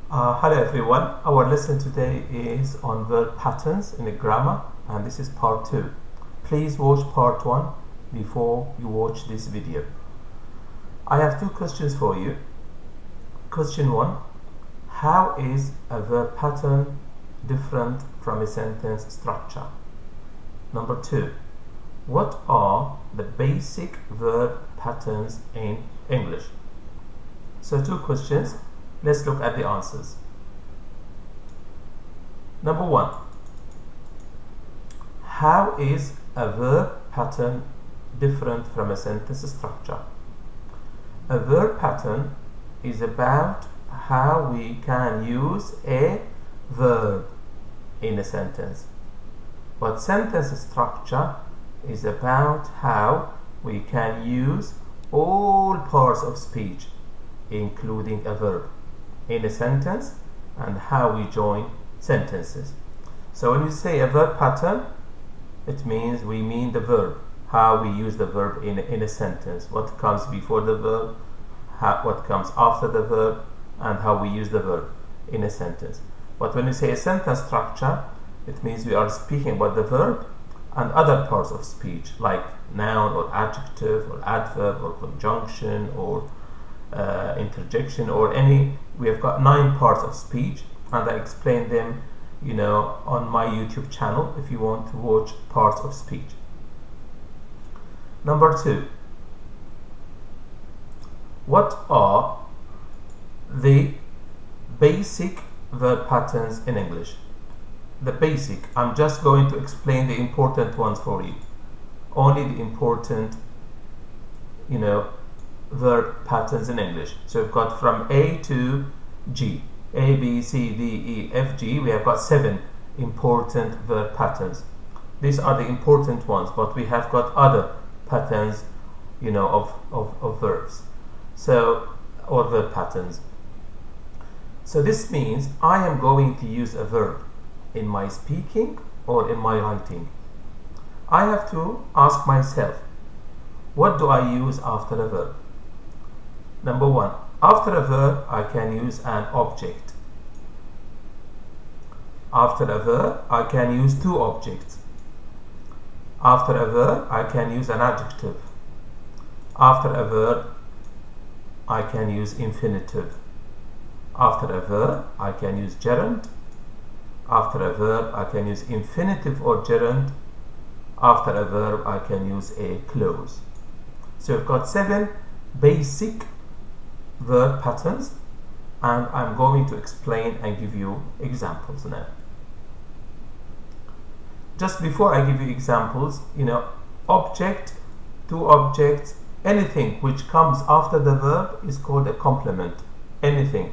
Hello everyone, our lesson today is on verb patterns in the grammar and this is part 2. Please watch part 1 before you watch this video. I have two questions for you. Question 1, how is a verb pattern different from a sentence structure? Number 2, what are the basic verb patterns in English? So two questions. Let's look at the answers. Number 1. How is a verb pattern different from a sentence structure? A verb pattern is about how we can use a verb in a sentence. But sentence structure is about how we can use all parts of speech, including a verb, in a sentence and how we join sentences. So when we say a verb pattern, it means we mean the verb, how we use the verb in a sentence, what comes before the verb, what comes after the verb, and how we use the verb in a sentence. But when we say a sentence structure, it means we are speaking about the verb and other parts of speech like noun or adjective or adverb or conjunction or interjection or any. We have got 9 parts of speech and I explain them on my YouTube channel if you want to watch parts of speech. Number 2, what are the basic verb patterns in English? The basic, I'm just going to explain the important ones for you, only the important verb patterns in English. So we've got from A to G, A, B, C, D, E, F, G. We have got 7 important verb patterns. These are the important ones, but we have got other patterns of verbs, or verb patterns. So this means I am going to use a verb in my speaking or in my writing. I have to ask myself, what do I use after a verb? Number 1, after a verb I can use an object. After a verb I can use 2 objects. After a verb I can use an adjective. After a verb I can use infinitive. After a verb I can use gerund. After a verb I can use infinitive or gerund. After a verb I can use a clause. So we've got 7 basic verb patterns and I'm going to explain and give you examples now. Just before I give you examples, object, 2 objects, anything which comes after the verb is called a complement. Anything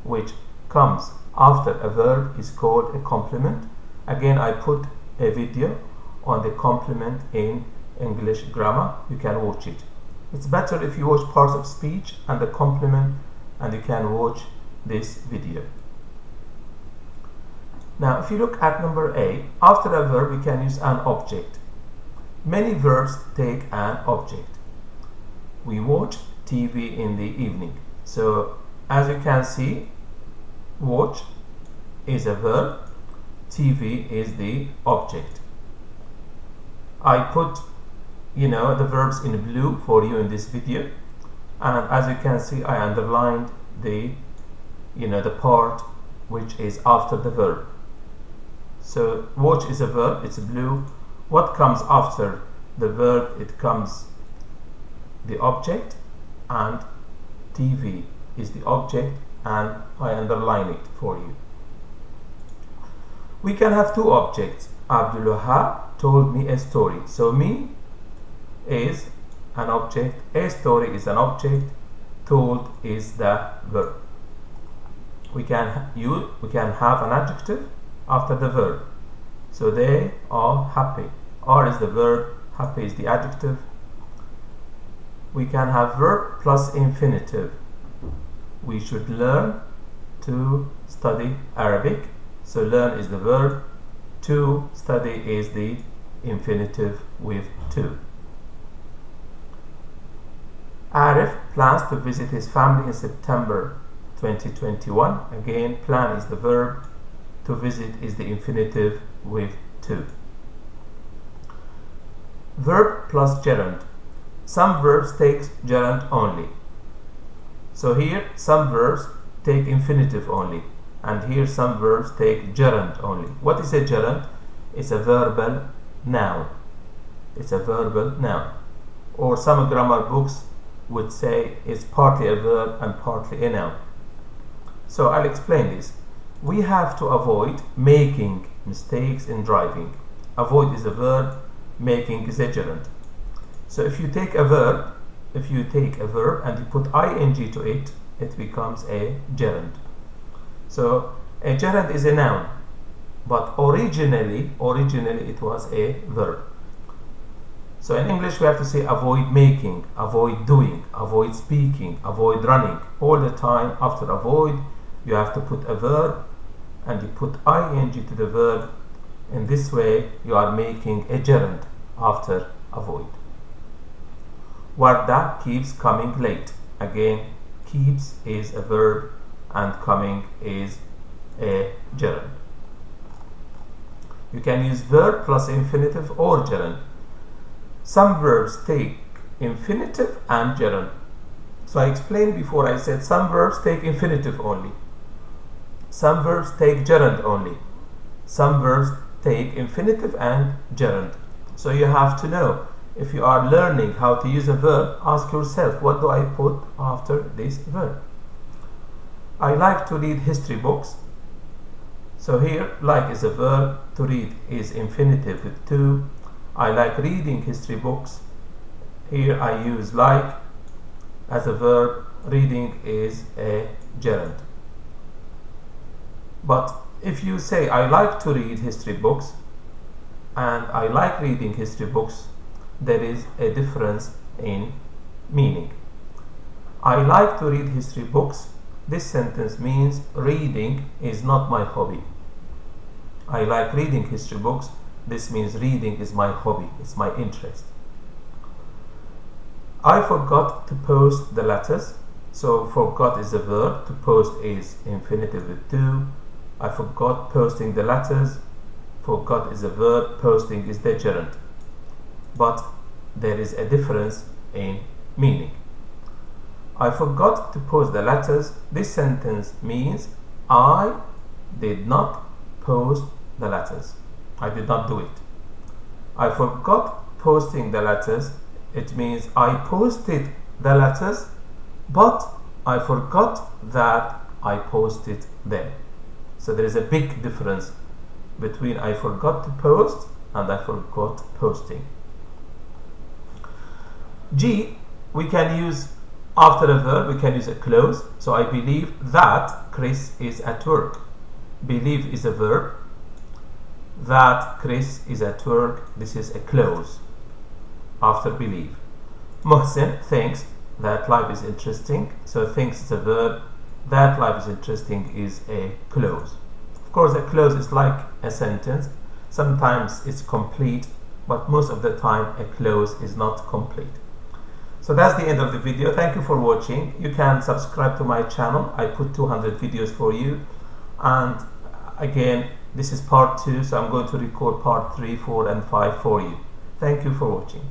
which comes after a verb is called a complement. Again, I put a video on the complement in English grammar. You can watch it. It's better if you watch parts of speech and the complement and you can watch this video. Now if you look at number A, after a verb we can use an object. Many verbs take an object. We watch TV in the evening. So as you can see, watch is a verb, TV is the object. I put the verbs in blue for you in this video, and as you can see I underlined the part which is after the verb. So watch is a verb, it's blue. What comes after the verb? It comes the object, and TV is the object, and I underline it for you. We can have 2 objects. Abdullah told me a story. So me is an object, a story is an object, told is the verb. We can have an adjective after the verb. So they are happy. Are is the verb, happy is the adjective. We can have verb plus infinitive. We should learn to study Arabic. So learn is the verb, to study is the infinitive with to. Arif plans to visit his family in September 2021. Again, plan is the verb, to visit is the infinitive with to. Verb plus gerund. Some verbs take gerund only. So here some verbs take infinitive only, and here some verbs take gerund only. What is a gerund? It's a verbal noun. It's a verbal noun. Or some grammar books would say it's partly a verb and partly a noun. So I'll explain this. We have to avoid making mistakes in driving. Avoid is a verb, making is a gerund. So if you take a verb and you put ing to it, it becomes a gerund. So a gerund is a noun, but originally it was a verb. So in English we have to say avoid making, avoid doing, avoid speaking, avoid running. All the time after avoid you have to put a verb and you put ing to the verb. In this way you are making a gerund after avoid. Warda keeps coming late. Again, keeps is a verb and coming is a gerund. You can use verb plus infinitive or gerund. Some verbs take infinitive and gerund. So I explained before, I said some verbs take infinitive only. Some verbs take gerund only. Some verbs take infinitive and gerund. So you have to know, if you are learning how to use a verb, ask yourself, what do I put after this verb? I like to read history books. So here, like is a verb, to read is infinitive with to. I like reading history books. Here I use like as a verb, reading is a gerund. But if you say I like to read history books and I like reading history books, there is a difference in meaning. I like to read history books. This sentence means reading is not my hobby. I like reading history books. This means reading is my hobby, it's my interest. I forgot to post the letters. So forgot is a verb, to post is infinitive with to. I forgot posting the letters. Forgot is a verb, posting is the gerund. But there is a difference in meaning. I forgot to post the letters. This sentence means I did not post the letters. I did not do it. I forgot posting the letters. It means I posted the letters, but I forgot that I posted them. So there is a big difference between I forgot to post and I forgot posting. G, we can use after a verb, we can use a clause. So I believe that Chris is at work. Believe is a verb. That Chris is at work. This is a clause after believe. Mohsen thinks that life is interesting. So thinks is a verb. That life is interesting is a clause. Of course, a clause is like a sentence. Sometimes it's complete, but most of the time a clause is not complete. So that's the end of the video. Thank you for watching. You can subscribe to my channel. I put 200 videos for you. And again, this is part 2, so I'm going to record part 3, 4 and 5 for you. Thank you for watching.